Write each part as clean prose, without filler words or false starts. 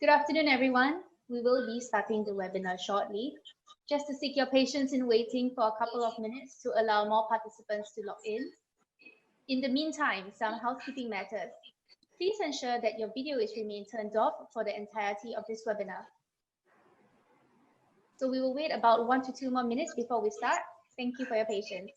Good afternoon, everyone. We will be starting the webinar shortly. Just to seek your patience in waiting for a couple of minutes to allow more participants to log in. In the meantime, some housekeeping matters. Please ensure that your video is remain turned off for the entirety of this webinar. So we will wait about 1 to 2 more minutes before we start. Thank you for your patience.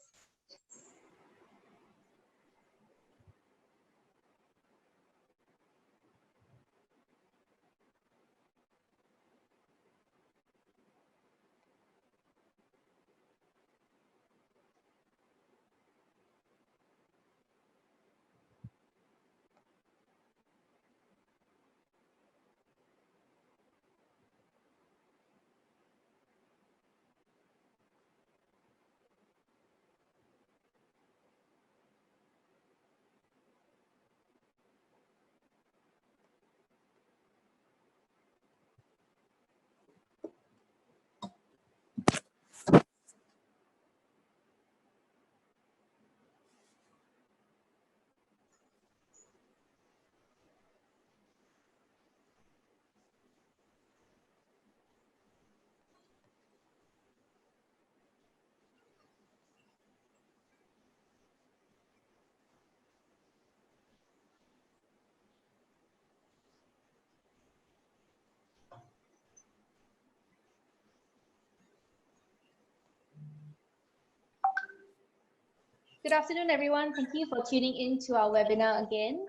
Good afternoon, everyone. Thank you for tuning in to our webinar again.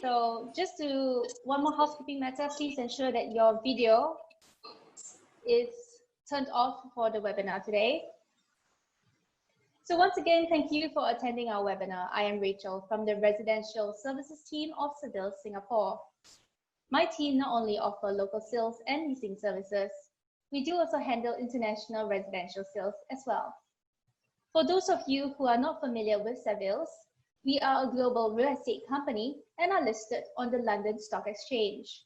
So just one more housekeeping matter, please ensure that your video is turned off for the webinar today. So once again, thank you for attending our webinar. I am Rachel from the Residential Services team of Savills Singapore. My team not only offer local sales and leasing services, we do also handle international residential sales as well. For those of you who are not familiar with Savills, we are a global real estate company and are listed on the London Stock Exchange.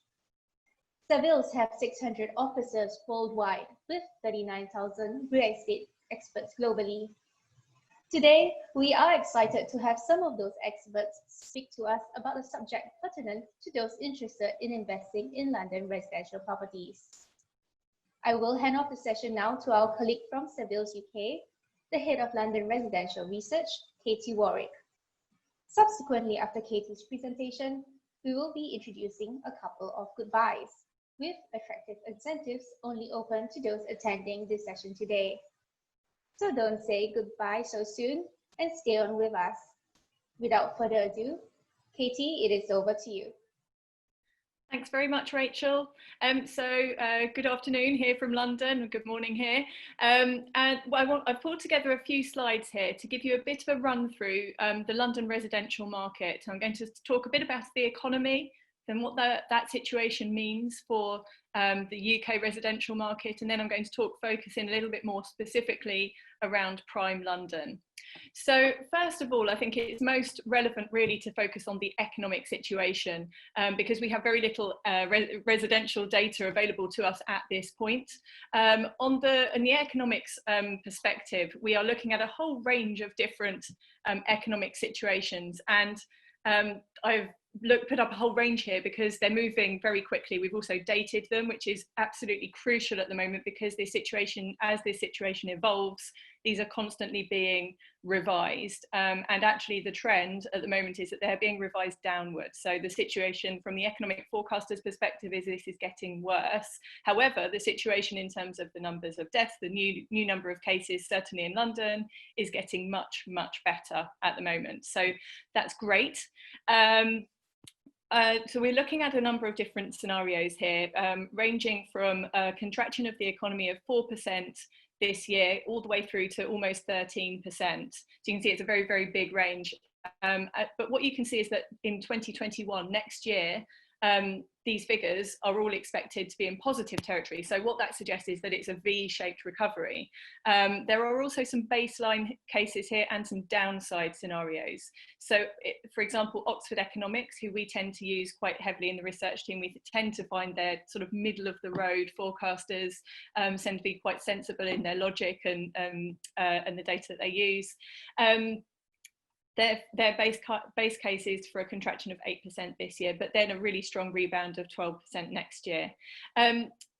Savills have 600 offices worldwide with 39,000 real estate experts globally. Today, we are excited to have some of those experts speak to us about a subject pertinent to those interested in investing in London residential properties. I will hand off the session now to our colleague from Savills UK, the Head of London Residential Research, Katie Warwick. Subsequently, after Katie's presentation, we will be introducing a couple of goodbyes with attractive incentives only open to those attending this session today. So don't say goodbye so soon and stay on with us. Without further ado, Katie, it is over to you. Thanks very much, Rachel. Good afternoon here from London, and good morning here. I've pulled together a few slides here to give you a bit of a run through the London residential market. I'm going to talk a bit about the economy, then what that situation means for the UK residential market, and then I'm going to focus in a little bit more specifically around prime London. So first of all, I think it's most relevant really to focus on the economic situation because we have very little residential data available to us at this point. In the economics perspective, we are looking at a whole range of different economic situations, and I've put up a whole range here because they're moving very quickly. We've also dated them, which is absolutely crucial at the moment because as this situation evolves, these are constantly being revised. And actually the trend at the moment is that they're being revised downwards. So the situation from the economic forecaster's perspective is this is getting worse. However, the situation in terms of the numbers of deaths, the new number of cases, certainly in London, is getting much, much better at the moment. So that's great. So we're looking at a number of different scenarios here, ranging from a contraction of the economy of 4% this year, all the way through to almost 13%. So you can see it's a very, very big range. But what you can see is that in 2021, next year, these figures are all expected to be in positive territory. So what that suggests is that it's a V-shaped recovery. There are also some baseline cases here and some downside scenarios. So for example, Oxford Economics, who we tend to use quite heavily in the research team, we tend to find their sort of middle of the road forecasters tend to be quite sensible in their logic and the data that they use. their base case is for a contraction of 8% this year, but then a really strong rebound of 12% next year.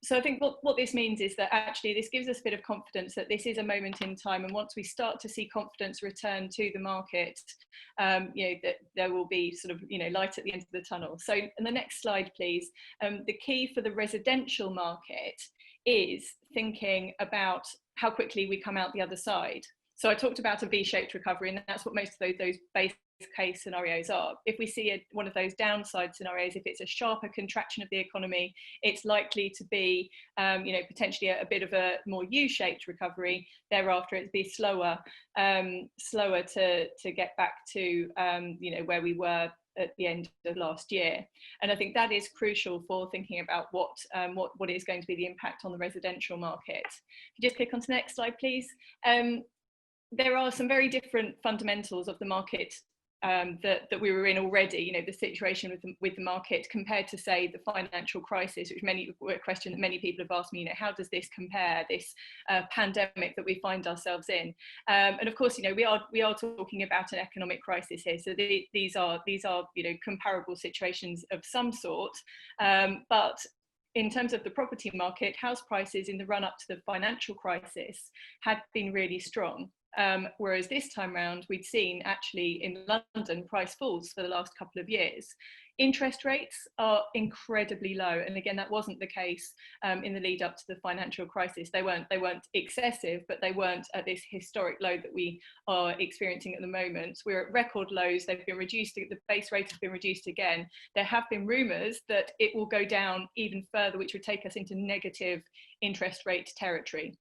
So I think what this means is that actually this gives us a bit of confidence that this is a moment in time, and once we start to see confidence return to the market, that there will be sort of light at the end of the tunnel. So in the next slide, please, the key for the residential market is thinking about how quickly we come out the other side. So I talked about a V-shaped recovery, and that's what most of those base case scenarios are. If we see one of those downside scenarios, if it's a sharper contraction of the economy, it's likely to be, potentially a bit of a more U-shaped recovery. Thereafter, it'd be slower to get back to, where we were at the end of last year. And I think that is crucial for thinking about what is going to be the impact on the residential market. If you just click onto the next slide, please. There are some very different fundamentals of the market that we were in already, the situation with the market compared to, say, the financial crisis, which a question that many people have asked me, how does this compare, this pandemic that we find ourselves in? And of course, we are talking about an economic crisis here, so these are comparable situations of some sort, but in terms of the property market, house prices in the run up to the financial crisis had been really strong. Whereas this time round, we'd seen actually in London price falls for the last couple of years. Interest rates are incredibly low, and again, that wasn't the case in the lead up to the financial crisis. They weren't excessive, but they weren't at this historic low that we are experiencing at the moment. We're at record lows. They've been reduced. The base rate has been reduced again. There have been rumours that it will go down even further, which would take us into negative interest rate territory.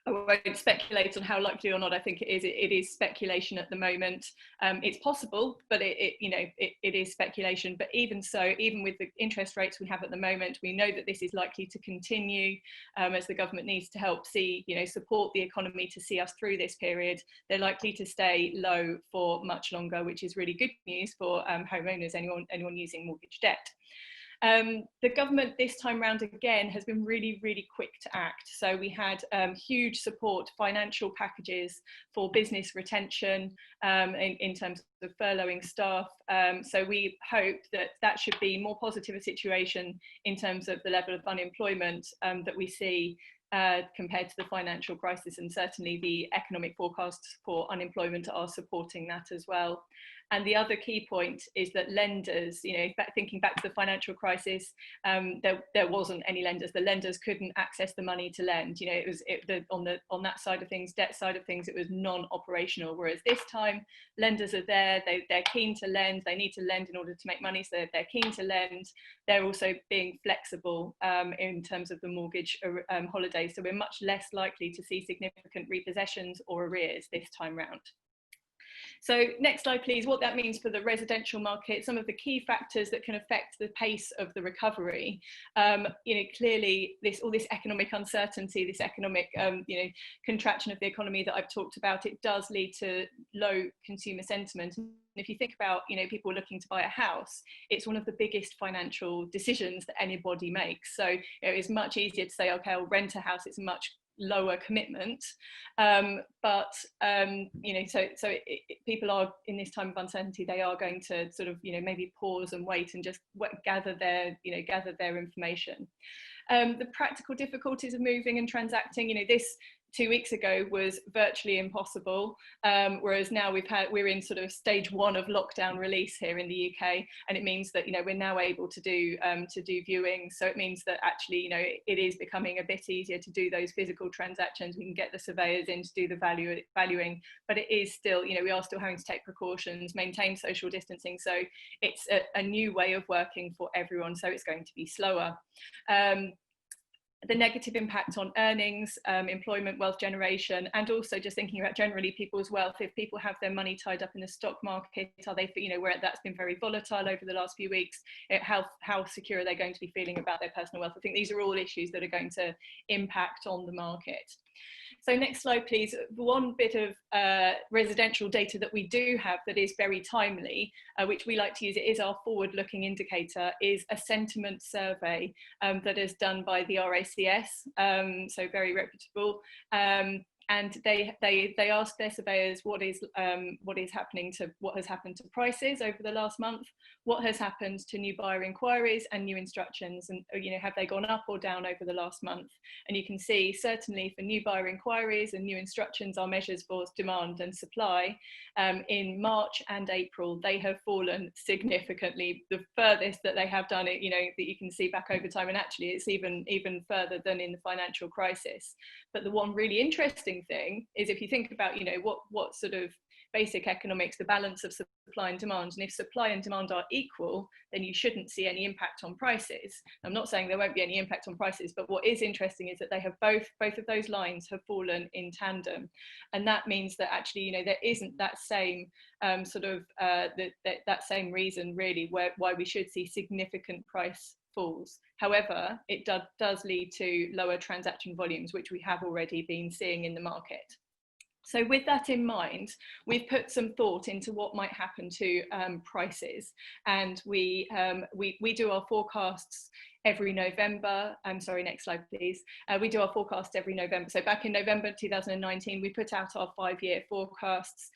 I won't speculate on how likely or not I think it is. It is speculation at the moment. It's possible, but it is speculation. But even so, even with the interest rates we have at the moment, we know that this is likely to continue as the government needs to help support the economy to see us through this period. They're likely to stay low for much longer, which is really good news for homeowners, anyone using mortgage debt. The government this time round again has been really, really quick to act. So we had huge support, financial packages for business retention in terms of furloughing staff. So we hope that should be more positive a situation in terms of the level of unemployment that we see compared to the financial crisis, and certainly the economic forecasts for unemployment are supporting that as well. And the other key point is that lenders, thinking back to the financial crisis, there wasn't any lenders. The lenders couldn't access the money to lend. On that side of things, debt side of things, it was non-operational. Whereas this time, lenders are there. They're keen to lend. They need to lend in order to make money, so they're keen to lend. They're also being flexible in terms of the mortgage holiday. So we're much less likely to see significant repossessions or arrears this time round. So next slide, please. What that means for the residential market, some of the key factors that can affect the pace of the recovery. Clearly, all this economic uncertainty, this economic, contraction of the economy that I've talked about, it does lead to low consumer sentiment. And if you think about, people looking to buy a house, it's one of the biggest financial decisions that anybody makes. So it's much easier to say, okay, I'll rent a house. It's much lower commitment, people are, in this time of uncertainty, they are going to sort of maybe pause and wait and just gather their information. The practical difficulties of moving and transacting, this 2 weeks ago was virtually impossible, whereas now we're in sort of stage 1 of lockdown release here in the UK, and it means that we're now able to do viewings. So it means that actually it is becoming a bit easier to do those physical transactions. We can get the surveyors in to do the valuing, but it is still we are still having to take precautions, maintain social distancing. So it's a new way of working for everyone. So it's going to be slower. The negative impact on earnings, employment, wealth generation, and also just thinking about generally people's wealth. If people have their money tied up in the stock market, are they, where that's been very volatile over the last few weeks, how secure are they going to be feeling about their personal wealth? I think these are all issues that are going to impact on the market. So next slide, please. One bit of residential data that we do have that is very timely, which we like to use, it is our forward-looking indicator, is a sentiment survey that is done by the RACS, so very reputable. and they asked their surveyors what has happened to prices over the last month, what has happened to new buyer inquiries and new instructions, and have they gone up or down over the last month. And you can see certainly for new buyer inquiries and new instructions, our measures for demand and supply, in March and April they have fallen significantly, the furthest that they have done it, that you can see back over time, and actually it's even further than in the financial crisis. But the one really interesting thing is, if you think about what sort of basic economics, the balance of supply and demand, and if supply and demand are equal, then you shouldn't see any impact on prices. I'm not saying there won't be any impact on prices, but what is interesting is that they have both of those lines have fallen in tandem, and that means that actually there isn't that same that same reason really why we should see significant price falls. However, it does lead to lower transaction volumes, which we have already been seeing in the market. So with that in mind, we've put some thought into what might happen to prices, and we do our forecasts every November. I'm sorry, next slide, please. We do our forecasts every November. So back in November 2019, we put out our 5-year forecasts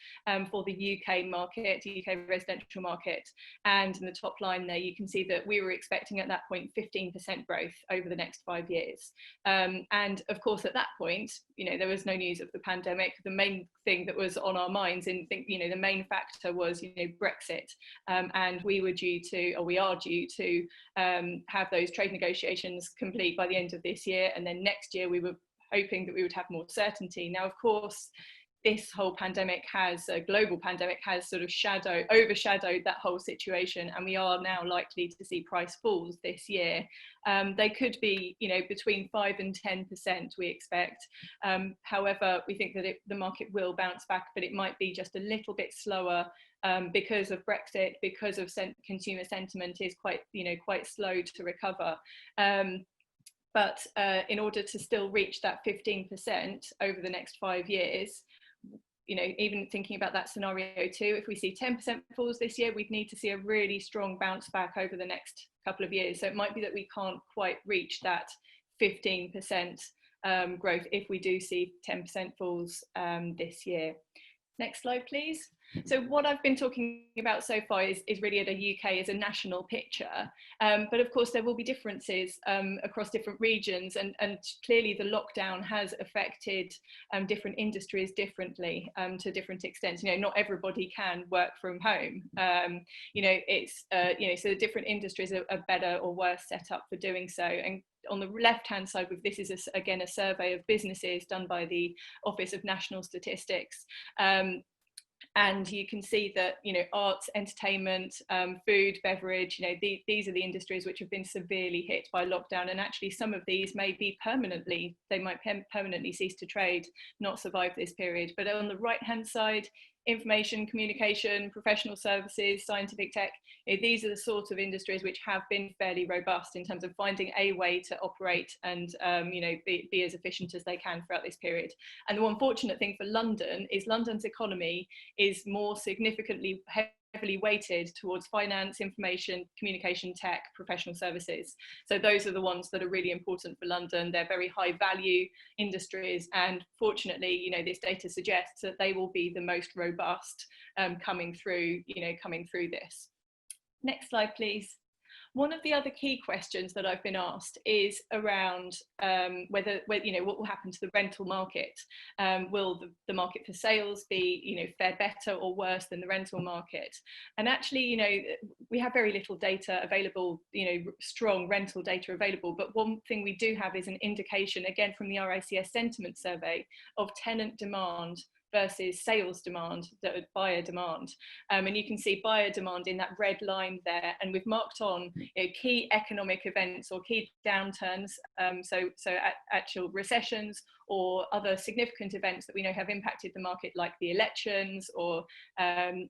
for the UK market, UK residential market. And in the top line there, you can see that we were expecting at that point 15% growth over the next 5 years. And of course, at that point, there was no news of the pandemic. The main thing that was on our minds, and the main factor was Brexit, and we are due to have those trade negotiations complete by the end of this year, and then next year we were hoping that we would have more certainty. Now, of course, this whole global pandemic has sort of overshadowed that whole situation, and we are now likely to see price falls this year. They could be between 5 and 10%, we expect. However, we think that the market will bounce back, but it might be just a little bit slower because of Brexit, because of consumer sentiment is quite slow to recover. But in order to still reach that 15% over the next 5 years, even thinking about that scenario too, if we see 10% falls this year, we'd need to see a really strong bounce back over the next couple of years. So it might be that we can't quite reach that 15% growth if we do see 10% falls this year. Next slide, please. So what I've been talking about so far is really at a UK as a national picture, but of course there will be differences across different regions, and clearly the lockdown has affected different industries differently to different extents. Not everybody can work from home. So the different industries are better or worse set up for doing so. And on the left-hand side, this is again a survey of businesses done by the Office of National Statistics. And you can see that arts, entertainment, food, beverage, these are the industries which have been severely hit by lockdown, and actually some of these may permanently cease to trade, not survive this period. But on the right hand side, information, communication, professional services, scientific tech, these are the sorts of industries which have been fairly robust in terms of finding a way to operate and be as efficient as they can throughout this period. And the unfortunate thing for London is London's economy is more significantly heavily weighted towards finance, information, communication, tech, professional services. So those are the ones that are really important for London. They're very high value industries, and fortunately, this data suggests that they will be the most robust coming through this. Next slide, please. One of the other key questions that I've been asked is around what will happen to the rental market. Will the market for sales be fare better or worse than the rental market? And actually, we have very little data available, strong rental data available. But one thing we do have is an indication, again from the RICS sentiment survey, of tenant demand versus sales demand, buyer demand. And you can see buyer demand in that red line there, and we've marked on key economic events or key downturns, so actual recessions or other significant events that we know have impacted the market, like the elections or the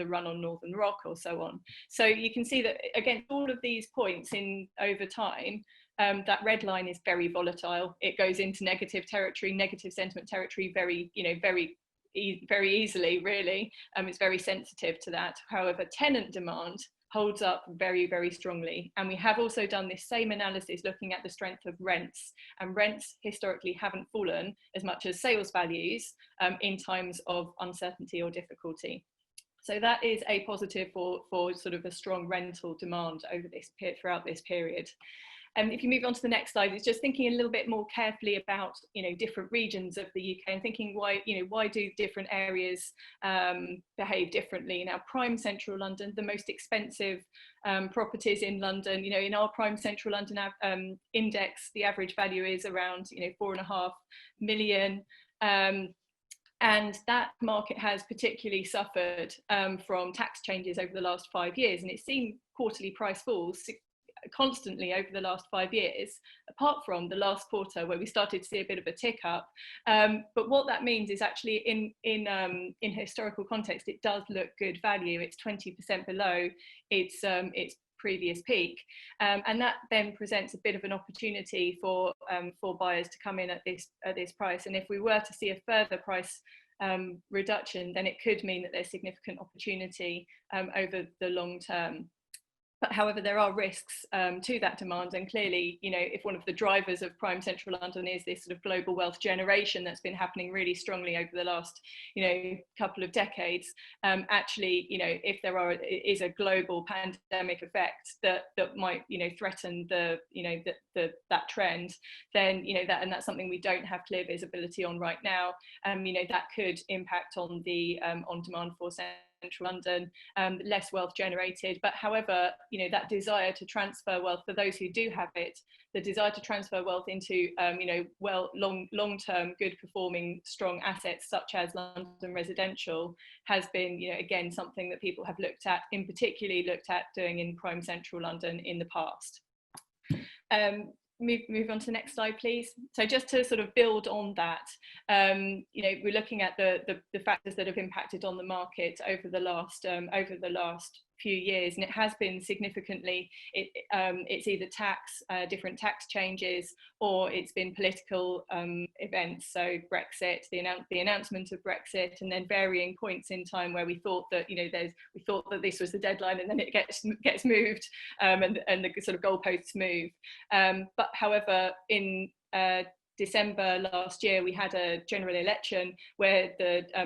run on Northern Rock or so on. So you can see that against all of these points over time, that red line is very volatile. It goes into negative territory, negative sentiment territory very easily, really. It's very sensitive to that. However, tenant demand, holds up very, very strongly. And we have also done this same analysis looking at the strength of rents, and rents historically haven't fallen as much as sales values in times of uncertainty or difficulty. So that is a positive for sort of a strong rental demand over this throughout this period. And if you move on to the next slide, it's just thinking a little bit more carefully about, different regions of the UK and thinking why do different areas behave differently. Now, prime central London, the most expensive properties in London, in our prime central London index, the average value is around, 4.5 million. And that market has particularly suffered from tax changes over the last 5 years, and it's seen quarterly price falls constantly over the last 5 years, apart from the last quarter where we started to see a bit of a tick up. But what that means is actually in historical context, it does look good value. It's 20% below its previous peak, and that then presents a bit of an opportunity for buyers to come in at this price. And if we were to see a further price reduction, then it could mean that there's significant opportunity over the long term. But however, there are risks to that demand, and clearly, if one of the drivers of prime central London is this sort of global wealth generation that's been happening really strongly over the last, couple of decades, actually, if there is a global pandemic effect that might, threaten that trend, then that's something we don't have clear visibility on right now. That could impact on the on demand for central London, less wealth generated. But however, that desire to transfer wealth for those who do have it, the desire to transfer wealth into long-term, good performing, strong assets such as London residential has been, again, something that people have particularly looked at doing in prime central London in the past. Move on to the next slide, please. So just to sort of build on that, we're looking at the factors that have impacted on the market over the last few years, and it has been significantly. It's either different tax changes, or it's been political events. So Brexit, the announcement of Brexit, and then varying points in time where we thought that we thought that this was the deadline, and then it gets moved, and the sort of goalposts move. But however, in December last year, we had a general election where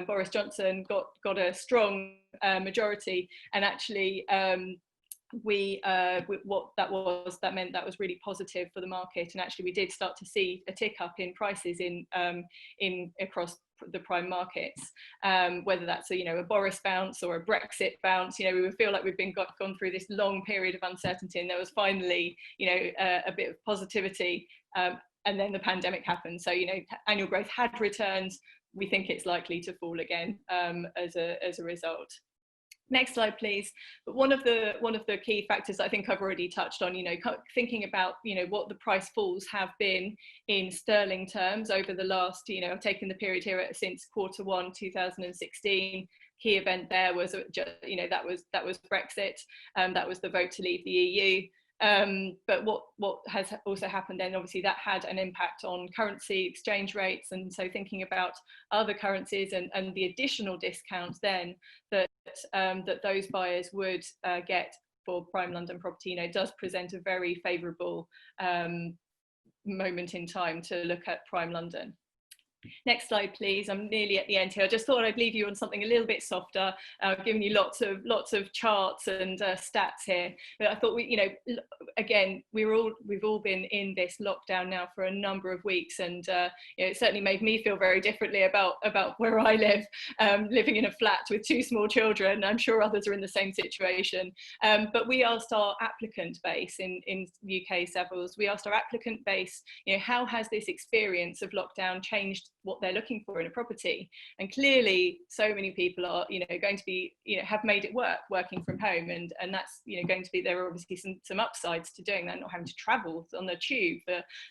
Boris Johnson got a strong majority, and actually what that meant that was really positive for the market, and actually we did start to see a tick up in prices in across the prime markets, whether that's a Boris bounce or a Brexit bounce. We feel like we've gone through this long period of uncertainty, and there was finally a bit of positivity, and then the pandemic happened. So annual growth had returned. We think it's likely to fall again as a result. Next slide, please. But one of the key factors I think I've already touched on, thinking about what the price falls have been in sterling terms over the last, I've taken the period here since Q1 2016. Key event there was that was Brexit, that was the vote to leave the EU. But what has also happened then, obviously that had an impact on currency exchange rates, and so thinking about other currencies and the additional discounts then that those buyers would get for prime London property, does present a very favourable moment in time to look at prime London. Next slide, please. I'm nearly at the end here. I just thought I'd leave you on something a little bit softer. I've given you lots of charts and stats here, but I thought again, we've all been in this lockdown now for a number of weeks, and it certainly made me feel very differently about where I live, living in a flat with 2 small children. I'm sure others are in the same situation. But we asked our applicant base in UK Savills, we asked our applicant base, how has this experience of lockdown changed what they're looking for in a property? And clearly so many people are going to be have made it working from home, and that's going to be, there are obviously some upsides to doing that, not having to travel on the tube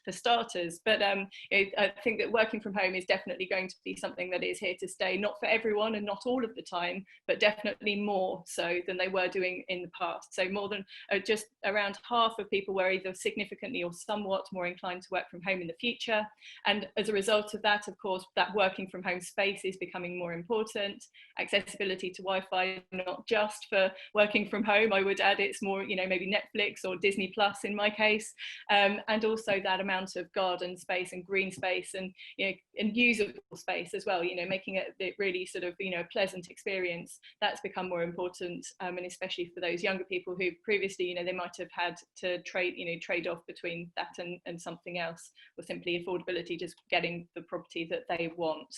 for starters, but I think that working from home is definitely going to be something that is here to stay, not for everyone and not all of the time, but definitely more so than they were doing in the past. So more than just around half of people were either significantly or somewhat more inclined to work from home in the future, and as a result of that, of course, that working from home space is becoming more important. Accessibility to Wi-Fi, not just for working from home, I would add it's more, maybe Netflix or Disney Plus in my case, and also that amount of garden space and green space and, and usable space as well, making it really sort of, a pleasant experience. That's become more important, and especially for those younger people who previously, they might have had to trade off between that and something else, or simply affordability, just getting the property that they want.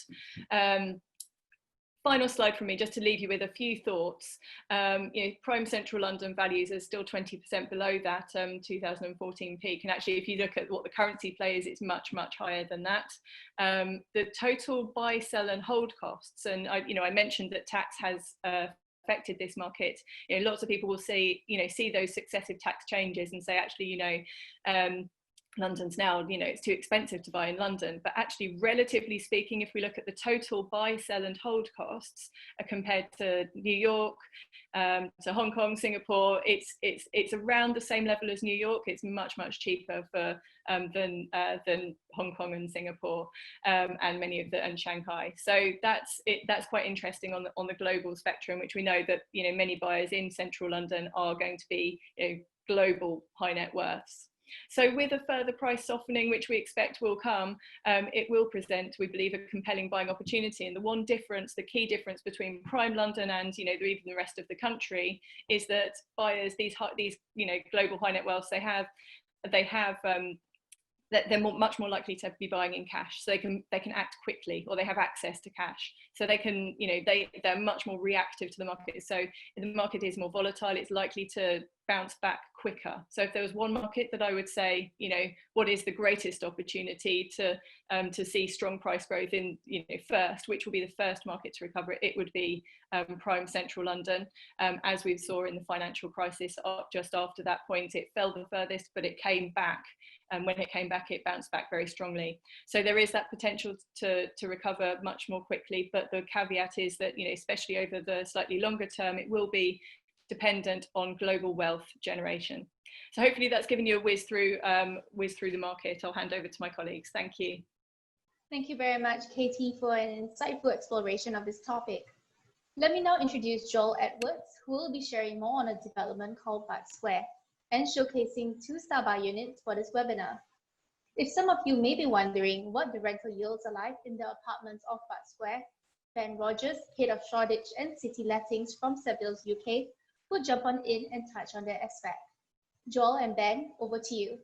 Final slide from me, just to leave you with a few thoughts. Prime central London values are still 20% below that 2014 peak. And actually, if you look at what the currency play is, it's much, much higher than that. The total buy, sell and hold costs, and I mentioned that tax has affected this market. Lots of people will see those successive tax changes and say, actually, London's now, it's too expensive to buy in London. But actually, relatively speaking, if we look at the total buy, sell and hold costs compared to New York, to Hong Kong, Singapore, it's around the same level as New York. It's much, much cheaper than Hong Kong and Singapore, and and Shanghai. So that's quite interesting on the global spectrum, which we know that many buyers in central London are going to be global high net worths. So with a further price softening, which we expect will come, it will present, we believe, a compelling buying opportunity. And the key difference between prime London and even the rest of the country is that buyers, these global high net worths, that they're much more likely to be buying in cash, so they can act quickly, or they have access to cash, so they can they're much more reactive to the market. So if the market is more volatile, it's likely to bounce back quicker. So if there was one market that I would say, what is the greatest opportunity to see strong price growth in, first, which will be the first market to recover, it would be prime central London. As we saw in the financial crisis, just after that point, it fell the furthest, but it came back. And when it came back, it bounced back very strongly. So there is that potential to recover much more quickly. But the caveat is that, especially over the slightly longer term, it will be dependent on global wealth generation. So hopefully that's given you a whiz through the market. I'll hand over to my colleagues. Thank you. Thank you very much, Katie, for an insightful exploration of this topic. Let me now introduce Joel Edwards, who will be sharing more on a development called Bart Square and showcasing 2 Starbucks units for this webinar. If some of you may be wondering what the rental yields are like in the apartments of Bart Square, Ben Rogers, Head of Shoreditch and City Lettings from Savills UK, will jump on in and touch on that aspect. Joel and Ben, over to you.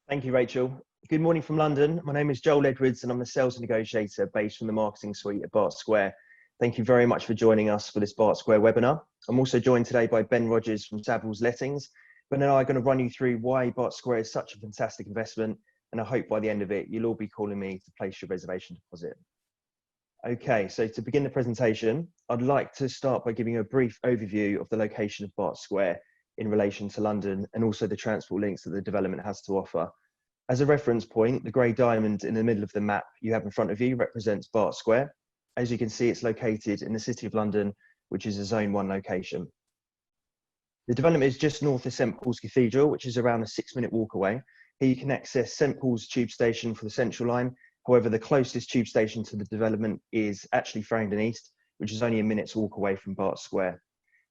Thank you, Rachel. Good morning from London. My name is Joel Edwards and I'm a sales negotiator based from the marketing suite at Bart Square. Thank you very much for joining us for this Bart Square webinar. I'm also joined today by Ben Rogers from Savills Lettings. Ben and I are going to run you through why Bart Square is such a fantastic investment, and I hope by the end of it, you'll all be calling me to place your reservation deposit. Okay, so to begin the presentation, I'd like to start by giving you a brief overview of the location of Bart Square in relation to London and also the transport links that the development has to offer. As a reference point, the grey diamond in the middle of the map you have in front of you represents Bart Square. As you can see, it's located in the City of London, which is a Zone 1 location. The development is just north of St Paul's Cathedral, which is around a 6-minute walk away. Here you can access St Paul's tube station for the Central Line. However, the closest tube station to the development is actually Farringdon East, which is only a minute's walk away from Bart Square.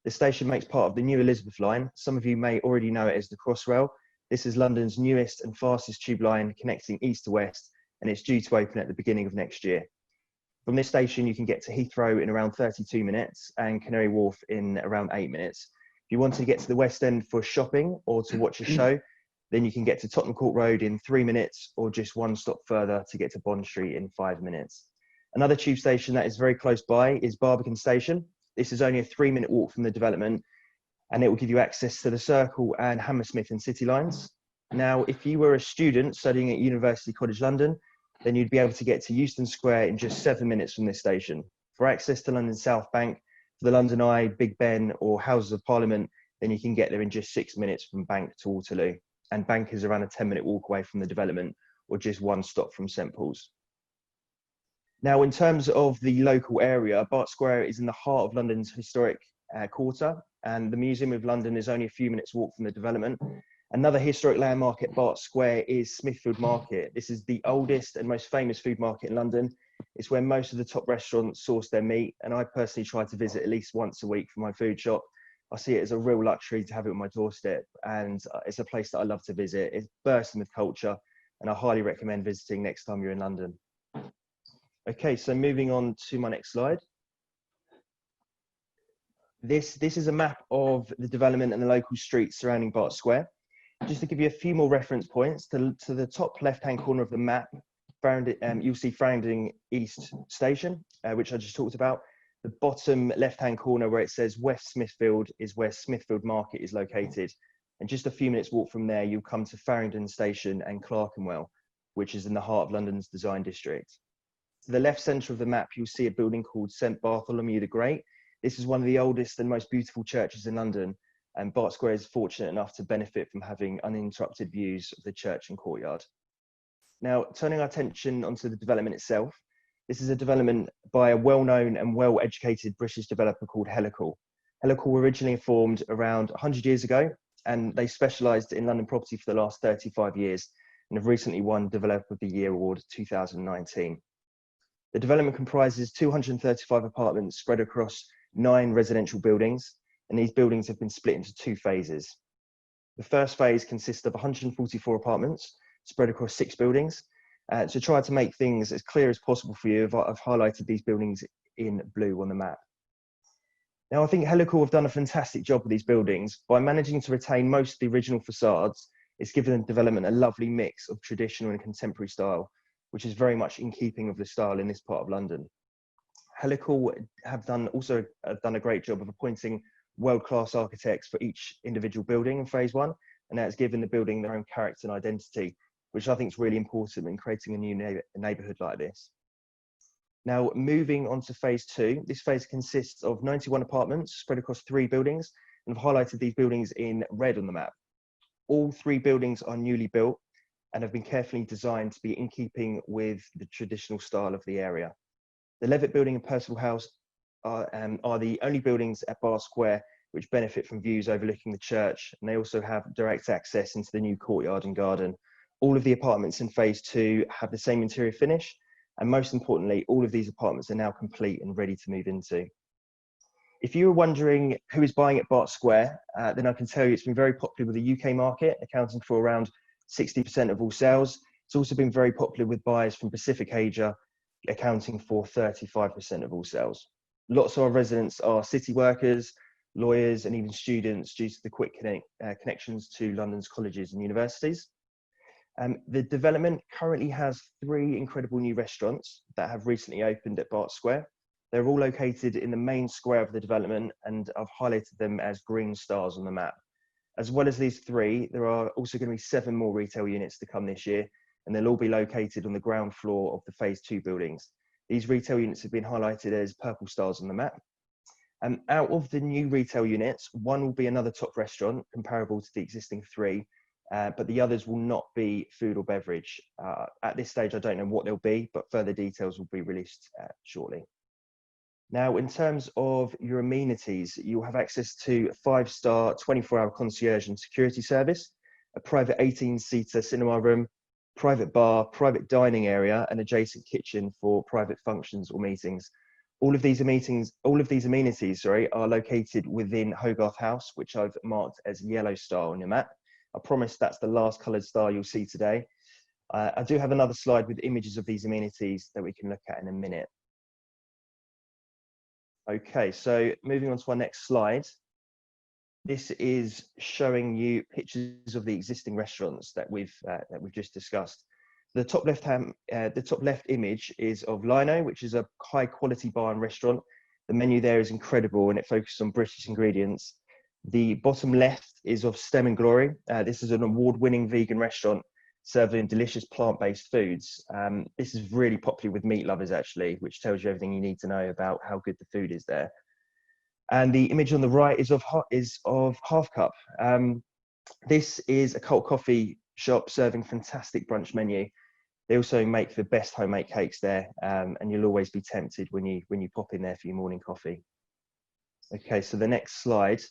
The station makes part of the new Elizabeth line. Some of you may already know it as the Crossrail. This is London's newest and fastest tube line connecting east to west, and it's due to open at the beginning of next year. From this station, you can get to Heathrow in around 32 minutes and Canary Wharf in around 8 minutes. If you want to get to the West End for shopping or to watch a show, then you can get to Tottenham Court Road in 3 minutes, or just one stop further to get to Bond Street in 5 minutes. Another tube station that is very close by is Barbican Station. This is only a 3-minute walk from the development, and it will give you access to the Circle and Hammersmith and City lines. Now, if you were a student studying at University College London, then you'd be able to get to Euston Square in just 7 minutes from this station. For access to London South Bank, for the London Eye, Big Ben or Houses of Parliament, then you can get there in just 6 minutes from Bank to Waterloo. And Bank is around a 10-minute walk away from the development, or just one stop from St Paul's. Now, in terms of the local area, Bart Square is in the heart of London's historic quarter, and the Museum of London is only a few minutes walk from the development. Another historic landmark at Bart Square is Smithfield Market. This is the oldest and most famous food market in London. It's where most of the top restaurants source their meat, and I personally try to visit at least once a week for my food shop. I see it as a real luxury to have it on my doorstep, and it's a place that I love to visit. It's bursting with culture, and I highly recommend visiting next time you're in London. Okay, so moving on to my next slide. This is a map of the development and the local streets surrounding Bart Square. Just to give you a few more reference points, to the top left-hand corner of the map, you'll see Farringdon East Station, which I just talked about. The bottom left-hand corner where it says West Smithfield is where Smithfield Market is located. And just a few minutes walk from there, you'll come to Farringdon Station and Clerkenwell, which is in the heart of London's design district. To the left centre of the map, you'll see a building called St Bartholomew the Great. This is one of the oldest and most beautiful churches in London, and Bart Square is fortunate enough to benefit from having uninterrupted views of the church and courtyard. Now, turning our attention onto the development itself, this is a development by a well-known and well-educated British developer called Helical. Helical originally formed around 100 years ago, and they specialised in London property for the last 35 years and have recently won Developer of the Year Award 2019. The development comprises 235 apartments spread across 9 residential buildings, and these buildings have been split into 2 phases. The first phase consists of 144 apartments spread across 6 buildings. To try to make things as clear as possible for you, I've highlighted these buildings in blue on the map. Now, I think Helical have done a fantastic job with these buildings. By managing to retain most of the original facades, it's given the development a lovely mix of traditional and contemporary style, which is very much in keeping with the style in this part of London. Helical have also done a great job of appointing world-class architects for each individual building in phase 1, and that's given the building their own character and identity, which I think is really important in creating a new neighbourhood like this. Now, moving on to phase 2, this phase consists of 91 apartments spread across 3 buildings, and I've highlighted these buildings in red on the map. All 3 buildings are newly built and have been carefully designed to be in keeping with the traditional style of the area. The Levitt Building and Percival House are the only buildings at Bart Square which benefit from views overlooking the church, and they also have direct access into the new courtyard and garden. All of the apartments in phase 2 have the same interior finish, and most importantly, all of these apartments are now complete and ready to move into. If you were wondering who is buying at Bart Square, then I can tell you it's been very popular with the UK market, accounting for around 60% of all sales. It's also been very popular with buyers from Pacific Asia, accounting for 35% of all sales. Lots of our residents are city workers, lawyers, and even students due to the quick connections to London's colleges and universities. The development currently has 3 incredible new restaurants that have recently opened at Bart Square. They're all located in the main square of the development, and I've highlighted them as green stars on the map. As well as these 3, there are also going to be 7 more retail units to come this year, and they'll all be located on the ground floor of the phase 2 buildings. These retail units have been highlighted as purple stars on the map. Out of the new retail units, 1 will be another top restaurant comparable to the existing 3, but the others will not be food or beverage. At this stage, I don't know what they'll be, but further details will be released shortly. Now, in terms of your amenities, you'll have access to a 5-star 24-hour concierge and security service, a private 18-seater cinema room, private bar, private dining area, and adjacent kitchen for private functions or meetings. All of these amenities, are located within Hogarth House, which I've marked as yellow star on your map. I promise that's the last coloured star you'll see today. I do have another slide with images of these amenities that we can look at in a minute. Okay, so moving on to our next slide. This is showing you pictures of the existing restaurants that we've just discussed. The top left image is of Lino, which is a high quality bar and restaurant. The menu there is incredible and it focuses on British ingredients. The bottom left is of Stem and Glory. This is an award-winning vegan restaurant serving delicious plant-based foods. This is really popular with meat lovers actually, which tells you everything you need to know about how good the food is there. And the image on the right is of Half Cup. This is a cult coffee shop serving fantastic brunch menu. They also make the best homemade cakes there, and you'll always be tempted when you pop in there for your morning coffee. Okay, so the next slide.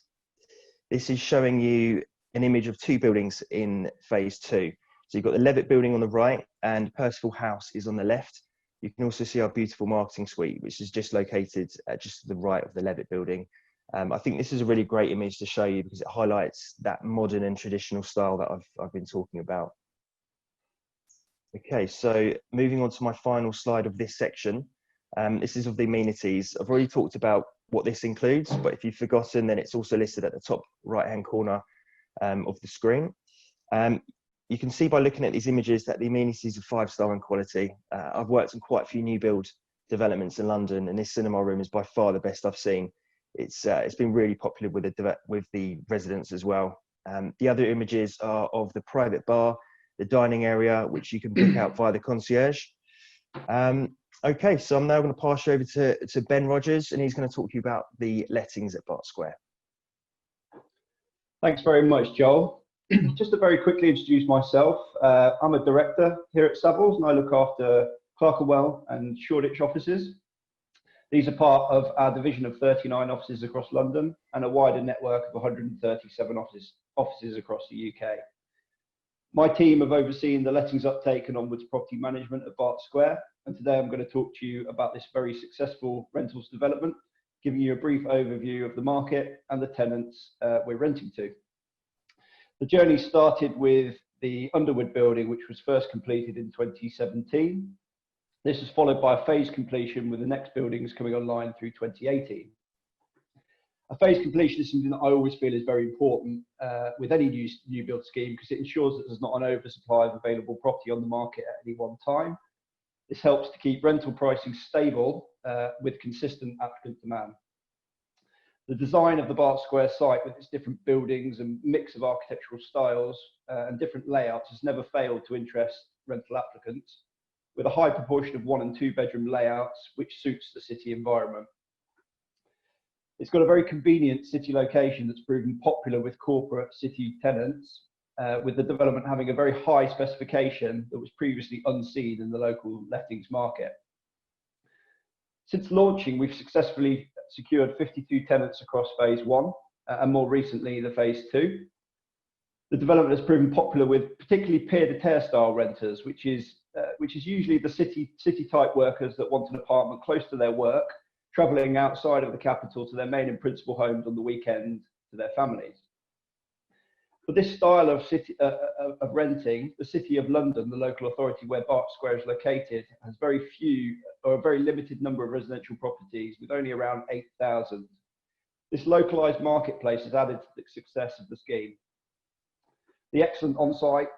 This is showing you an image of two buildings in phase 2. So you've got the Levitt building on the right and Percival House is on the left. You can also see our beautiful marketing suite, which is just located just to the right of the Levitt building. I think this is a really great image to show you because it highlights that modern and traditional style that I've been talking about. Okay, so moving on to my final slide of this section. This is of the amenities. I've already talked about what this includes, but if you've forgotten, then it's also listed at the top right-hand corner of the screen. You can see by looking at these images that the amenities are 5-star in quality. I've worked on quite a few new build developments in London, and this cinema room is by far the best I've seen. It's been really popular with the residents as well. The other images are of the private bar, the dining area, which you can book out via the concierge. Okay, so I'm now going to pass you over to Ben Rogers, and he's going to talk to you about the lettings at Bart Square. Thanks very much, Joel. Just to very quickly introduce myself, I'm a director here at Savills, and I look after Clerkenwell and Shoreditch offices. These are part of our division of 39 offices across London and a wider network of 137 offices across the UK. My team have overseen the lettings uptake and onwards property management at Bart Square, and today I'm going to talk to you about this very successful rentals development, giving you a brief overview of the market and the tenants we're renting to. The journey started with the Underwood building, which was first completed in 2017. This was followed by a phased completion with the next buildings coming online through 2018. A phased completion is something that I always feel is very important with any new build scheme because it ensures that there's not an oversupply of available property on the market at any one time. This helps to keep rental pricing stable with consistent applicant demand. The design of the Bart Square site with its different buildings and mix of architectural styles and different layouts has never failed to interest rental applicants, with a high proportion of 1 and 2 bedroom layouts, which suits the city environment. It's got a very convenient city location that's proven popular with corporate city tenants, with the development having a very high specification that was previously unseen in the local lettings market. Since launching, we've successfully secured 52 tenants across phase 1 and more recently the phase 2. The development has proven popular with particularly pied-à-terre style renters, which is usually the city type workers that want an apartment close to their work, travelling outside of the capital to their main and principal homes on the weekend to their families. For this style of renting, the City of London, the local authority where Bart Square is located, has very few or a very limited number of residential properties with only around 8,000. This localised marketplace has added to the success of the scheme. The excellent on-site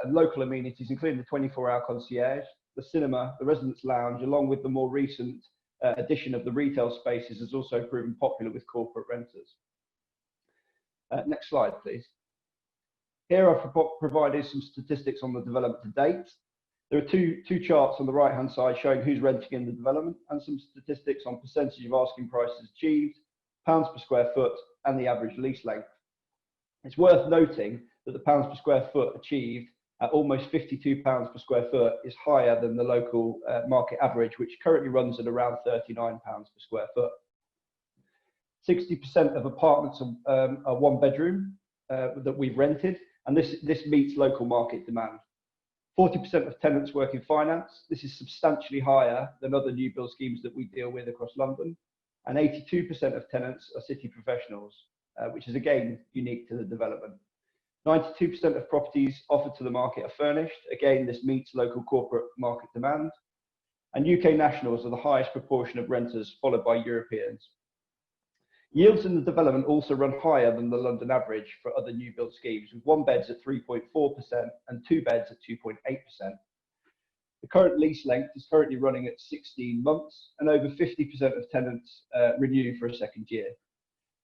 and local amenities, including the 24-hour concierge, the cinema, the residence lounge, along with the more recent addition of the retail spaces, has also proven popular with corporate renters. Next slide, please. Here I've provided some statistics on the development to date. There are two charts on the right-hand side showing who's renting in the development and some statistics on percentage of asking prices achieved, pounds per square foot, and the average lease length. It's worth noting that the pounds per square foot achieved at almost £52 per square foot is higher than the local market average, which currently runs at around £39 per square foot. 60% of apartments are 1 bedroom that we've rented, and this meets local market demand. 40% of tenants work in finance. This is substantially higher than other new build schemes that we deal with across London. And 82% of tenants are city professionals, which is again unique to the development. 92% of properties offered to the market are furnished. Again, this meets local corporate market demand. And UK nationals are the highest proportion of renters, followed by Europeans. Yields in the development also run higher than the London average for other new build schemes, with 1 beds at 3.4% and 2 beds at 2.8%. The current lease length is currently running at 16 months, and over 50% of tenants renew for a second year.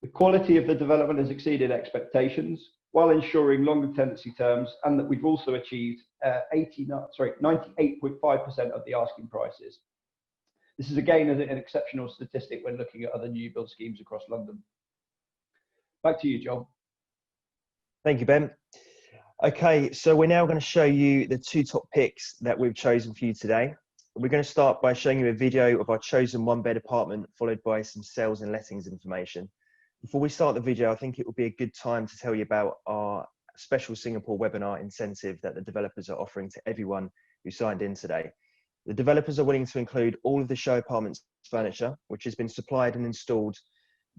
The quality of the development has exceeded expectations, while ensuring longer tenancy terms, and that we've also achieved 98.5% of the asking prices. This is again an exceptional statistic when looking at other new build schemes across London. Back to you, Joel. Thank you, Ben. Okay, so we're now going to show you the 2 top picks that we've chosen for you today. We're going to start by showing you a video of our chosen 1-bed apartment, followed by some sales and lettings information. Before we start the video, I think it would be a good time to tell you about our special Singapore webinar incentive that the developers are offering to everyone who signed in today. The developers are willing to include all of the show apartments furniture, which has been supplied and installed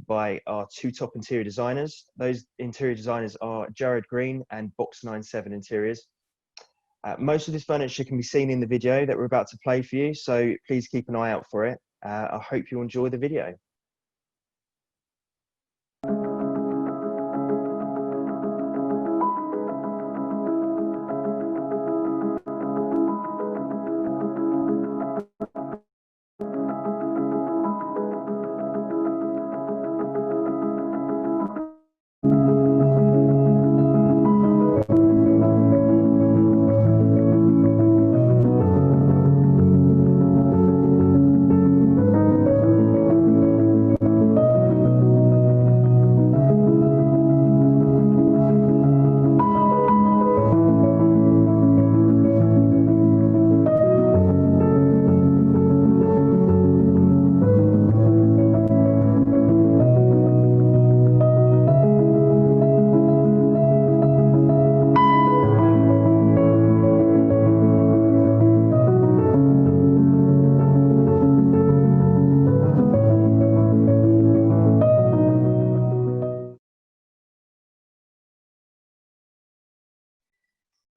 by our two top interior designers. Those interior designers are Jared Green and Box 97 Interiors. Most of this furniture can be seen in the video that we're about to play for you, so please keep an eye out for it. I hope you enjoy the video.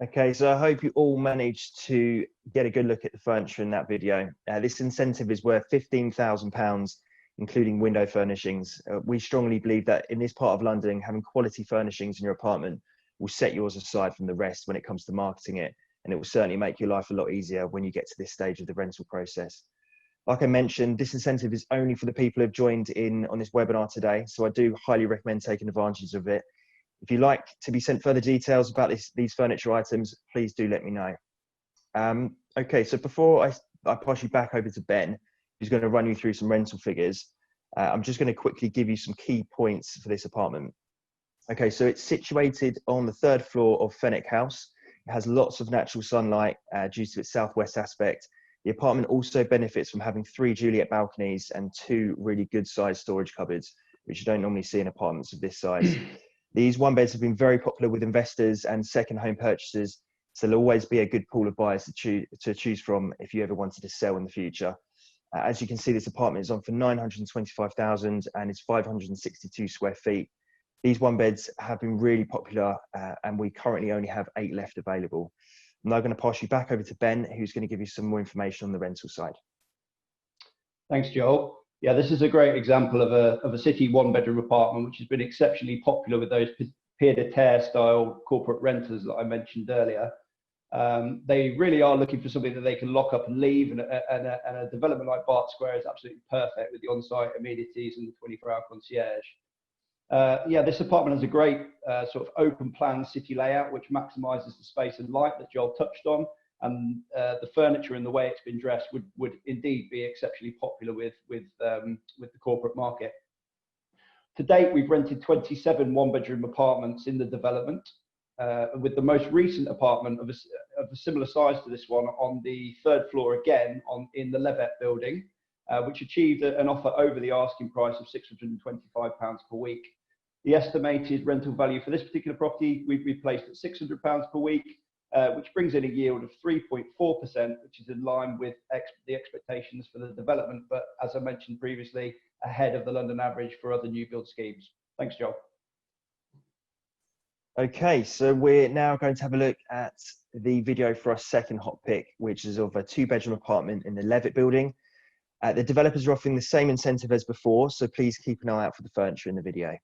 Okay, so I hope you all managed to get a good look at the furniture in that video. This incentive is worth £15,000, including window furnishings. We strongly believe that in this part of London, having quality furnishings in your apartment will set yours aside from the rest when it comes to marketing it, and it will certainly make your life a lot easier when you get to this stage of the rental process. Like I mentioned, this incentive is only for the people who have joined in on this webinar today, so I do highly recommend taking advantage of it. If you'd like to be sent further details about these furniture items, please do let me know. Okay, so before I pass you back over to Ben, who's going to run you through some rental figures, I'm just going to quickly give you some key points for this apartment. Okay, so it's situated on the 3rd floor of Fenwick House. It has lots of natural sunlight due to its southwest aspect. The apartment also benefits from having 3 Juliet balconies and 2 really good sized storage cupboards, which you don't normally see in apartments of this size. These one beds have been very popular with investors and second home purchasers, so there'll always be a good pool of buyers to choose from if you ever wanted to sell in the future. As you can see, this apartment is on for $925,000 and it's 562 square feet. These one beds have been really popular and we currently only have 8 left available. I'm now going to pass you back over to Ben, who's going to give you some more information on the rental side. Thanks, Joel. Yeah, this is a great example of a city 1-bedroom apartment, which has been exceptionally popular with those pied-à-terre style corporate renters that I mentioned earlier. They really are looking for something that they can lock up and leave, and a development like Bart Square is absolutely perfect with the on-site amenities and the 24-hour concierge. Yeah, this apartment has a great sort of open plan city layout, which maximises the space and light that Joel touched on. And the furniture and the way it's been dressed would indeed be exceptionally popular with the corporate market. To date, we've rented 27 1-bedroom apartments in the development, with the most recent apartment of a similar size to this one on the 3rd floor again in the Levet building, which achieved an offer over the asking price of £625 per week. The estimated rental value for this particular property we've placed at £600 per week, which brings in a yield of 3.4%, which is in line with the expectations for the development, but as I mentioned previously, ahead of the London average for other new build schemes. Thanks, Joel. Okay, so we're now going to have a look at the video for our second hot pick, which is of a 2-bedroom apartment in the Levitt building. The developers are offering the same incentive as before, so please keep an eye out for the furniture in the video.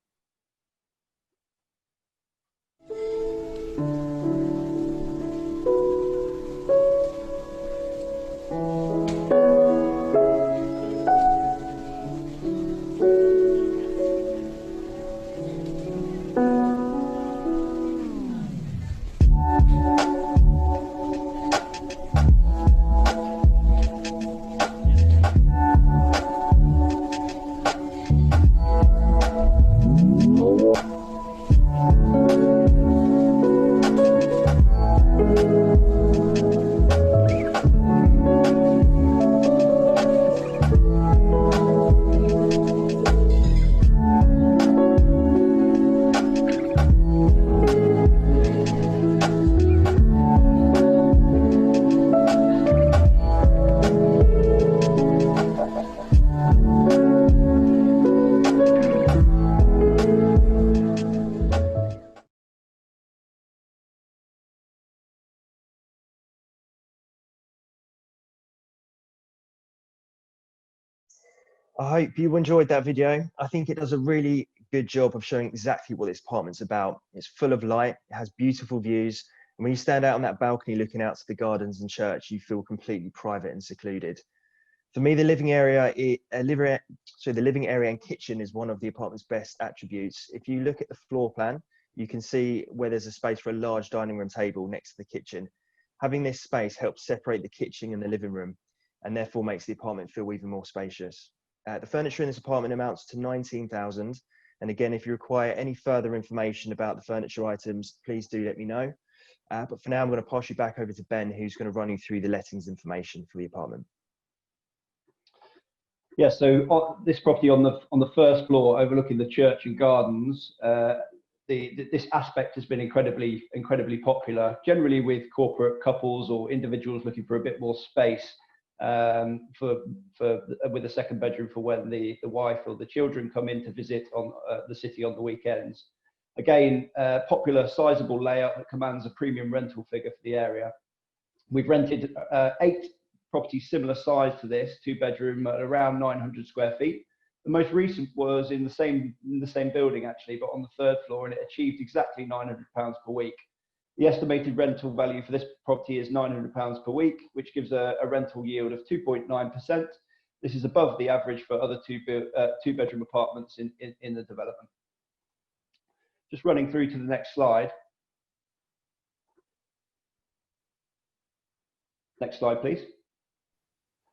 I hope you enjoyed that video. I think it does a really good job of showing exactly what this apartment's about. It's full of light, it has beautiful views, and when you stand out on that balcony looking out to the gardens and church, you feel completely private and secluded. For me, the living area and kitchen is one of the apartment's best attributes. If you look at the floor plan, you can see where there's a space for a large dining room table next to the kitchen. Having this space helps separate the kitchen and the living room, and therefore makes the apartment feel even more spacious. The furniture in this apartment amounts to 19,000. And again, if you require any further information about the furniture items, please do let me know. But for now, I'm going to pass you back over to Ben, who's going to run you through the lettings information for the apartment. Yeah, so this property on the first floor overlooking the church and gardens, this aspect has been incredibly popular, generally with corporate couples or individuals looking for a bit more space with a second bedroom for when the wife or the children come in to visit on the city on the weekends. Again, popular, sizable layout that commands a premium rental figure for the area. We've rented 8 properties similar size to this, 2-bedroom at around 900 square feet. The most recent was in the same building actually, but on the 3rd floor, and it achieved exactly £900 per week. The estimated rental value for this property is £900 per week, which gives a rental yield of 2.9%. This is above the average for other two-bedroom apartments in the development. Just running through to the next slide. Next slide, please.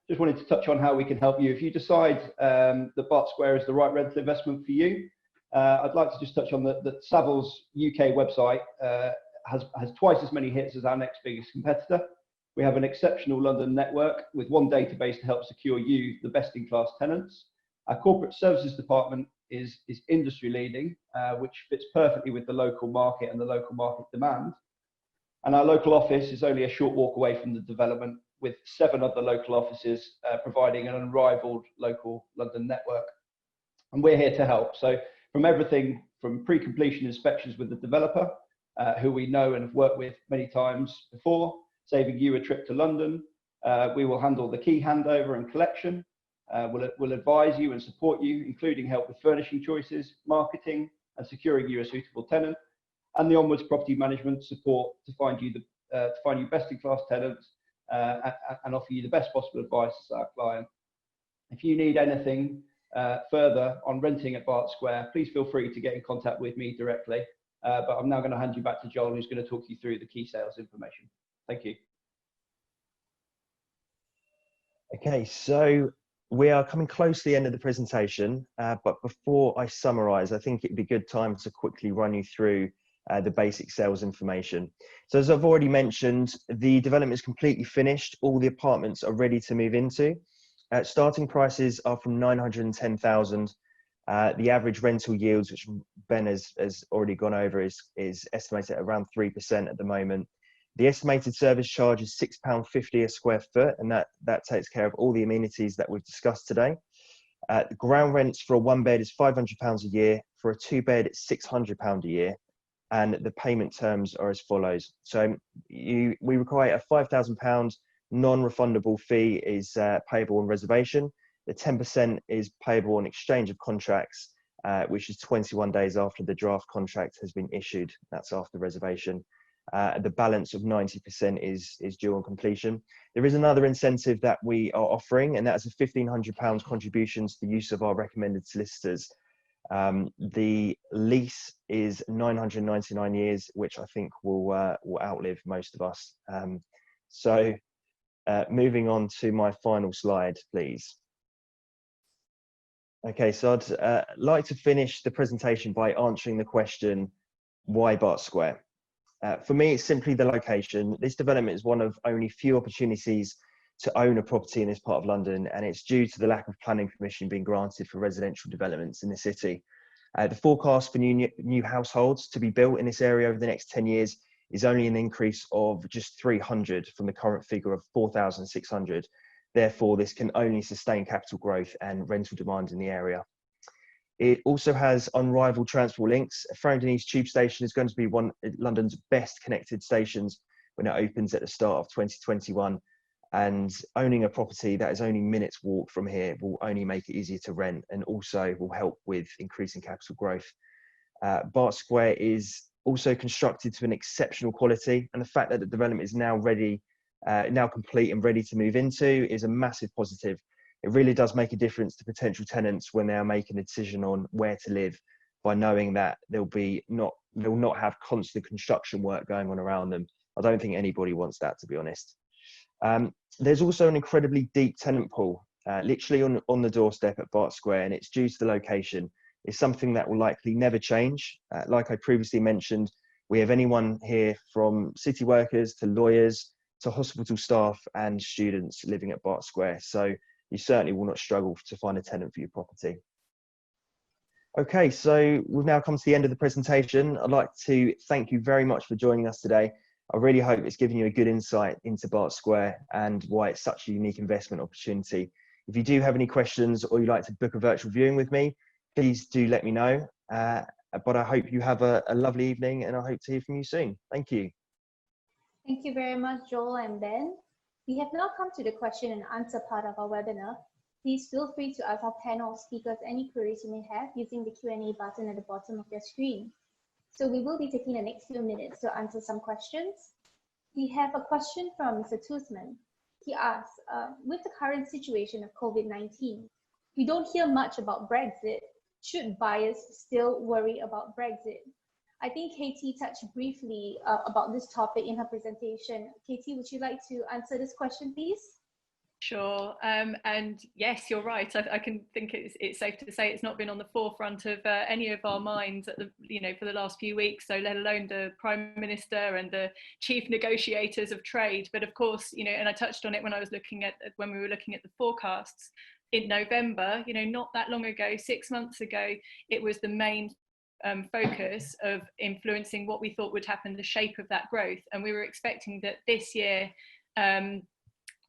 Just wanted to touch on how we can help you. If you decide that Bart Square is the right rental investment for you, I'd like to just touch on that Savills UK website has twice as many hits as our next biggest competitor. We have an exceptional London network with one database to help secure you the best-in-class tenants. Our corporate services department is industry leading, which fits perfectly with the local market and the local market demand. And our local office is only a short walk away from the development, with 7 other local offices providing an unrivaled local London network. And we're here to help. So from everything from pre-completion inspections with the developer, who we know and have worked with many times before, saving you a trip to London. We will handle the key handover and collection. We'll advise you and support you, including help with furnishing choices, marketing, and securing you a suitable tenant, and the onwards property management support to find you best-in-class tenants and offer you the best possible advice as our client. If you need anything further on renting at Bart Square, please feel free to get in contact with me directly. But I'm now going to hand you back to Joel, who's going to talk you through the key sales information. Thank you. Okay, so we are coming close to the end of the presentation, but before I summarise, I think it'd be a good time to quickly run you through the basic sales information. So as I've already mentioned, the development is completely finished. All the apartments are ready to move into. Starting prices are from 910,000. The average rental yields, which Ben has already gone over, is estimated at around 3% at the moment. The estimated service charge is £6.50 a square foot, and that takes care of all the amenities that we've discussed today. The ground rents for a 1-bed is £500 a year. For a 2-bed, it's £600 a year. And the payment terms are as follows. So we require a £5,000 non-refundable fee is payable on reservation. The 10% is payable on exchange of contracts, which is 21 days after the draft contract has been issued. That's after reservation. The balance of 90% is due on completion. There is another incentive that we are offering, and that's a £1,500 contribution to the use of our recommended solicitors. The lease is 999 years, which I think will outlive most of us. Moving on to my final slide, please. Okay, so I'd like to finish the presentation by answering the question, why Bart Square? For me, it's simply the location. This development is one of only few opportunities to own a property in this part of London, and it's due to the lack of planning permission being granted for residential developments in the city. The forecast for new households to be built in this area over the next 10 years is only an increase of just 300 from the current figure of 4,600. Therefore, this can only sustain capital growth and rental demand in the area. It also has unrivaled transport links. Farringdon East Tube Station is going to be one of London's best connected stations when it opens at the start of 2021. And owning a property that is only minutes walk from here will only make it easier to rent, and also will help with increasing capital growth. Bart Square is also constructed to an exceptional quality, and the fact that the development is now ready, now complete and ready to move into is a massive positive. It really does make a difference to potential tenants when they are making a decision on where to live, by knowing that they'll not have constant construction work going on around them. I don't think anybody wants that, to be honest. There's also an incredibly deep tenant pool, literally on the doorstep at Bart Square, and it's due to the location. It's something that will likely never change. Like I previously mentioned, we have anyone here from city workers to lawyers to hospital staff and students living at Bart Square. So you certainly will not struggle to find a tenant for your property. Okay, so we've now come to the end of the presentation. I'd like to thank you very much for joining us today. I really hope it's given you a good insight into Bart Square and why it's such a unique investment opportunity. If you do have any questions or you'd like to book a virtual viewing with me, please do let me know. But I hope you have a lovely evening, and I hope to hear from you soon. Thank you. Thank you very much, Joel and Ben. We have now come to the question and answer part of our webinar. Please feel free to ask our panel of speakers any queries you may have using the Q&A button at the bottom of your screen. So we will be taking the next few minutes to answer some questions. We have a question from Mr. Tusman. He asks, with the current situation of COVID-19, we don't hear much about Brexit. Should buyers still worry about Brexit? I think Katie touched briefly about this topic in her presentation. Katie, would you like to answer this question, please? Sure, and yes, you're right. I can think it's safe to say it's not been on the forefront of any of our minds at for the last few weeks. So let alone the Prime Minister and the chief negotiators of trade. But of course, and I touched on it when we were looking at the forecasts in November. Not that long ago, 6 months ago, it was the main focus of influencing what we thought would happen, the shape of that growth, and we were expecting that this year.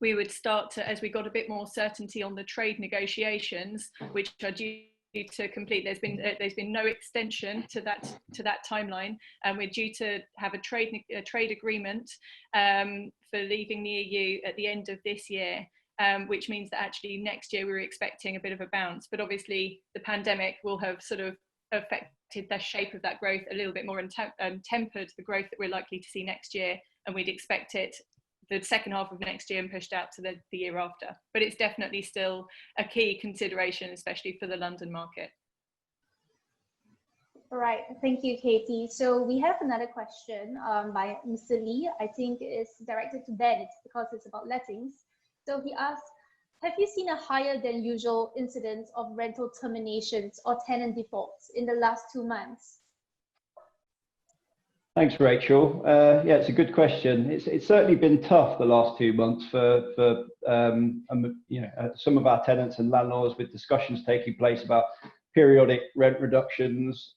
We would start to, as we got a bit more certainty on the trade negotiations, which are due to complete. There's been no extension to that timeline, and we're due to have a trade agreement for leaving the EU at the end of this year, which means that actually next year we were expecting a bit of a bounce. But obviously the pandemic will have sort of affected the shape of that growth a little bit more and tempered the growth that we're likely to see next year, and we'd expect it the second half of next year and pushed out to the year after. But it's definitely still a key consideration, especially for the London market. All right, thank you, Katie. So we have another question by Mr. Lee. I think it's directed to Ben. It's because it's about lettings. So he asks, have you seen a higher than usual incidence of rental terminations or tenant defaults in the last 2 months? Thanks, Rachel. Yeah, it's a good question. It's certainly been tough the last 2 months for some of our tenants and landlords, with discussions taking place about periodic rent reductions,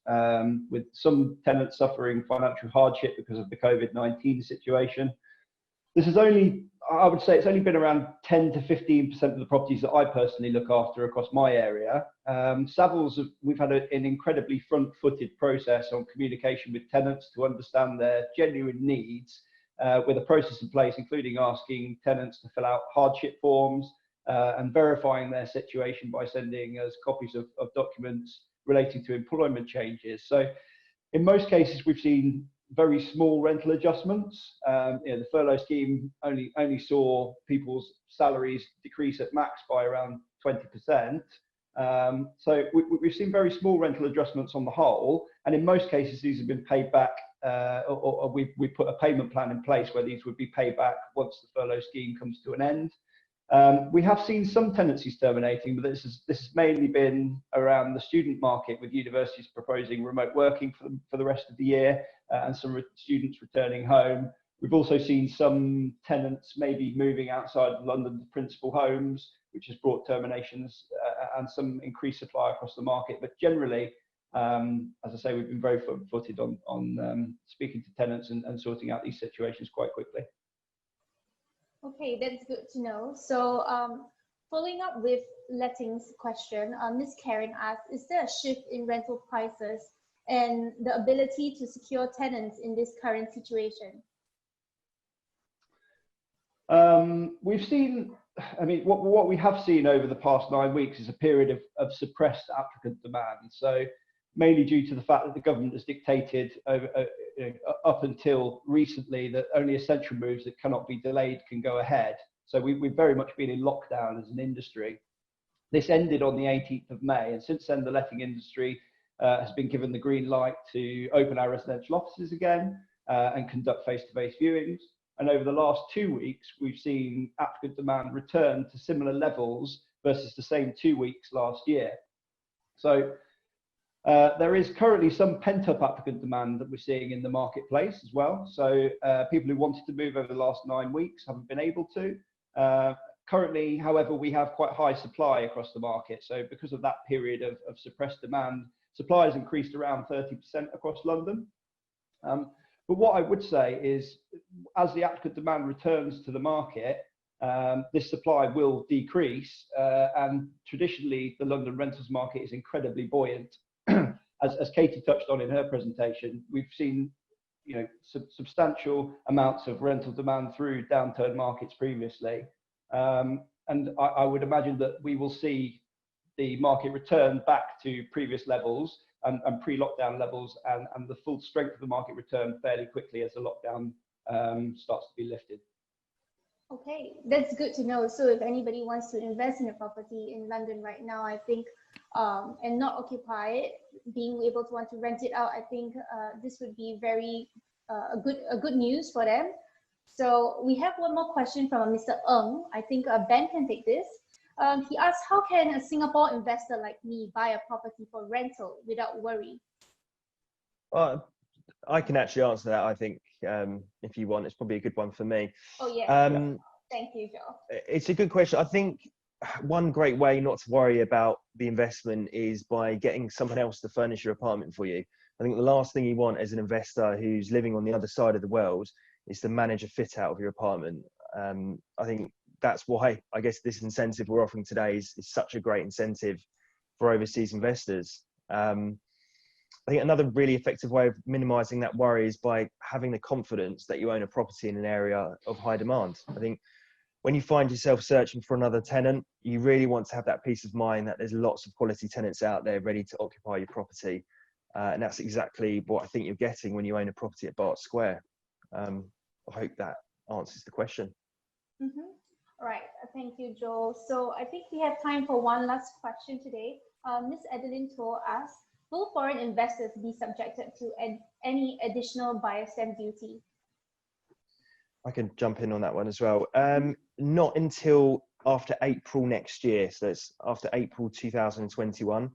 with some tenants suffering financial hardship because of the COVID-19 situation. This is only, I would say, it's only been around 10 to 15% of the properties that I personally look after across my area. Savills, we've had an incredibly front-footed process on communication with tenants to understand their genuine needs, with a process in place, including asking tenants to fill out hardship forms and verifying their situation by sending us copies of documents relating to employment changes. So in most cases, we've seen very small rental adjustments. The furlough scheme only saw people's salaries decrease at max by around 20%. So we've seen very small rental adjustments on the whole, and in most cases these have been paid back, or we put a payment plan in place where these would be paid back once the furlough scheme comes to an end. We have seen some tenancies terminating, but this has mainly been around the student market, with universities proposing remote working for the rest of the year, and some students returning home. We've also seen some tenants maybe moving outside of London to principal homes, which has brought terminations and some increased supply across the market. But generally, as I say, we've been very front-footed on speaking to tenants and sorting out these situations quite quickly. Okay, that's good to know. So following up with lettings question, Ms. Karen asks, is there a shift in rental prices and the ability to secure tenants in this current situation? We've seen, I mean, what we have seen over the past 9 weeks is a period of suppressed applicant demand. So mainly due to the fact that the government has dictated up until recently that only essential moves that cannot be delayed can go ahead. So we've very much been in lockdown as an industry. This ended on the 18th of May, and since then the letting industry has been given the green light to open our residential offices again and conduct face-to-face viewings. And over the last 2 weeks, we've seen applicant demand return to similar levels versus the same 2 weeks last year. So there is currently some pent-up applicant demand that we're seeing in the marketplace as well. So people who wanted to move over the last 9 weeks haven't been able to. Currently, however, we have quite high supply across the market. So because of that period of suppressed demand, supply has increased around 30% across London. But what I would say is, as the applicant demand returns to the market, this supply will decrease. And traditionally, the London rentals market is incredibly buoyant. As Katie touched on in her presentation, we've seen substantial amounts of rental demand through downturn markets previously. And I would imagine that we will see the market return back to previous levels and pre-lockdown levels, and the full strength of the market return fairly quickly as the lockdown starts to be lifted. Okay, that's good to know. So if anybody wants to invest in a property in London right now, I think, and not occupy it, being able to want to rent it out, I think this would be very a good news for them. So we have one more question from Mr. Ng. I think Ben can take this. He asked, how can a Singapore investor like me buy a property for rental without worry? I can actually answer that, I think, if you want. It's probably a good one for me. Oh, yeah. Thank you, Joe. It's a good question. I think one great way not to worry about the investment is by getting someone else to furnish your apartment for you. I think the last thing you want as an investor who's living on the other side of the world is to manage a fit out of your apartment. I think that's why I guess this incentive we're offering today is such a great incentive for overseas investors. I think another really effective way of minimizing that worry is by having the confidence that you own a property in an area of high demand. I think when you find yourself searching for another tenant, you really want to have that peace of mind that there's lots of quality tenants out there ready to occupy your property. And that's exactly what I think you're getting when you own a property at Bart Square. I hope that answers the question. All right, thank you, Joel. So I think we have time for one last question today. Ms. Adeline Toh asks, will foreign investors be subjected to any additional buyer stamp duty? I can jump in on that one as well. Not until after April next year. So it's after April 2021.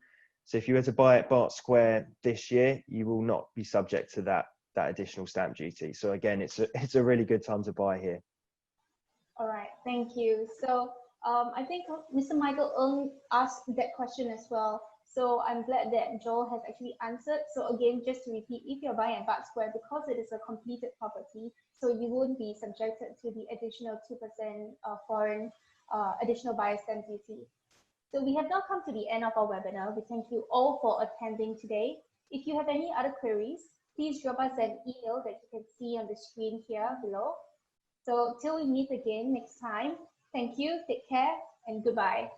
So if you were to buy at Bart Square this year, you will not be subject to that additional stamp duty. So again, it's a really good time to buy here. All right, thank you. So I think Mr. Michael Ng asked that question as well. So I'm glad that Joel has actually answered. So again, just to repeat, if you're buying at Bart Square, because it is a completed property, so you won't be subjected to the additional 2% foreign additional buyer stamp duty. So we have now come to the end of our webinar. We thank you all for attending today. If you have any other queries, please drop us an email that you can see on the screen here below. So till we meet again next time, thank you, take care, and goodbye.